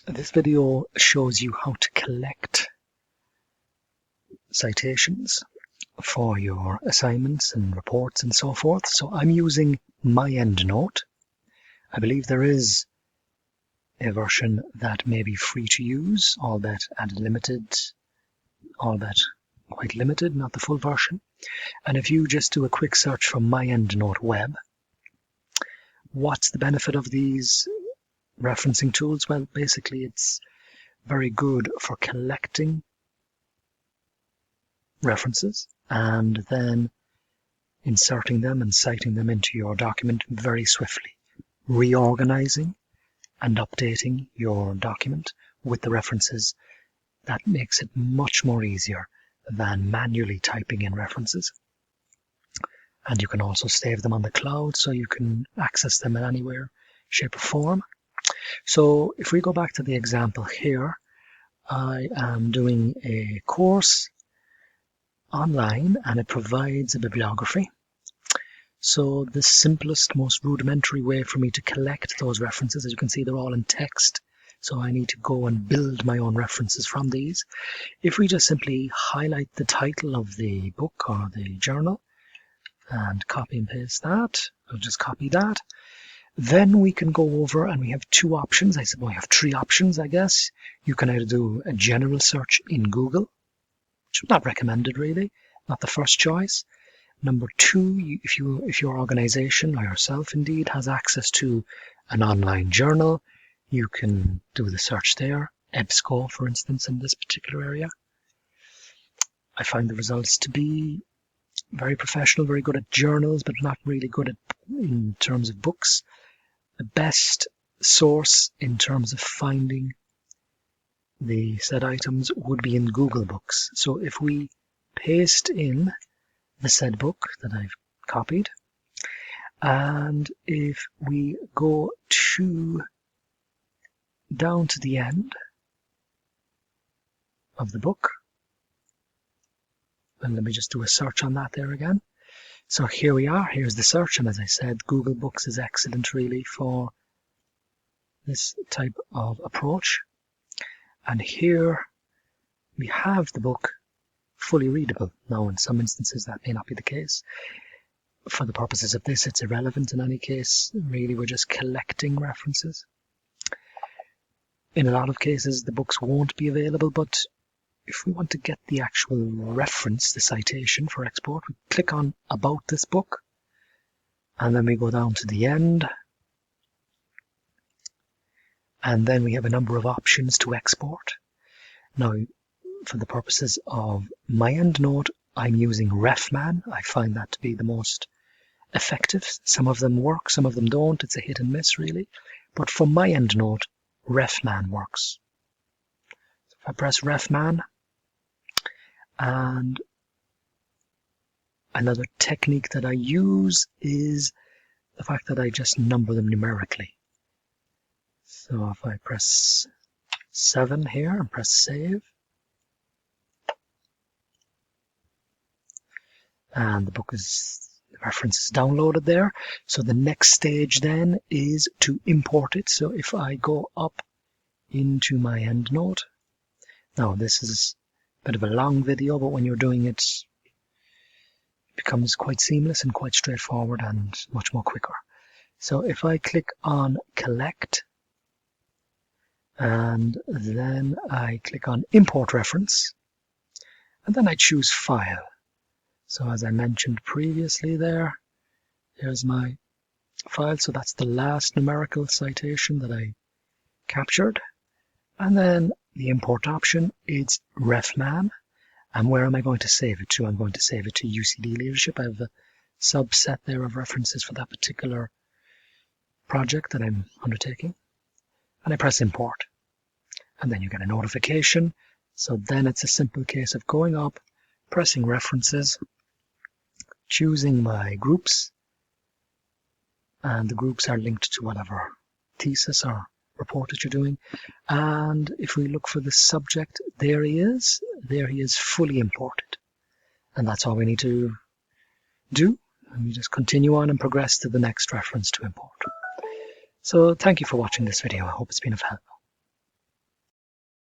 This video shows you how to collect citations for your assignments and reports and so forth. So I'm using MyEndNote. I believe there is a version that may be free to use, albeit quite limited, not the full version. And if you just do a quick search for MyEndNote web, what's the benefit of these referencing tools? Well, basically it's very good for collecting references and then inserting them and citing them into your document very swiftly, reorganizing and updating your document with the references. That makes it much more easier than manually typing in references. And you can also save them on the cloud so you can access them in anywhere, shape or form. So if we go back to the example here, I am doing a course online and it provides a bibliography. So the simplest, most rudimentary way for me to collect those references, as you can see, they're all in text. So I need to go and build my own references from these. If we just simply highlight the title of the book or the journal and copy and paste that, I'll just copy that. Then we can go over and we have two options. I said, well, we have three options, I guess. You can either do a general search in Google, which is not recommended really, not the first choice. Number two, if your organization or yourself indeed has access to an online journal, you can do the search there. EBSCO, for instance, in this particular area. I find the results to be very professional, very good at journals, but not really good in terms of books. The best source in terms of finding the said items would be in Google Books. So if we paste in the said book that I've copied, and if we go down to the end of the book, and let me just do a search on that there again. So here we are, here's the search, and as I said, Google Books is excellent really for this type of approach. And here we have the book fully readable. Now in some instances that may not be the case. For the purposes of this, it's irrelevant in any case. Really, we're just collecting references. In a lot of cases, the books won't be available, but if we want to get the actual reference, the citation for export, we click on About this book, and then we go down to the end, and then we have a number of options to export. Now, for the purposes of MyEndNote, I'm using RefMan. I find that to be the most effective. Some of them work, some of them don't. It's a hit and miss, really. But for MyEndNote, RefMan works. So if I press RefMan, and another technique that I use is the fact that I just number them numerically. So if I press 7 here and press save, and the reference is downloaded there. So the next stage then is to import it. So if I go up into MyEndNote, now this is a bit of a long video, but when you're doing it, it becomes quite seamless and quite straightforward and much more quicker. So if I click on Collect, and then I click on Import Reference, and then I choose File. So as I mentioned previously here's my file. So that's the last numerical citation that I captured. And then the import option is RefMan. And where am I going to save it to? I'm going to save it to UCD Leadership. I have a subset there of references for that particular project that I'm undertaking. And I press import. And then you get a notification. So then it's a simple case of going up, pressing references, choosing my groups, and the groups are linked to whatever thesis or report that you're doing. And if we look for the subject, there he is fully imported. And that's all we need to do. And we just continue on and progress to the next reference to import. So thank you for watching this video. I hope it's been of help.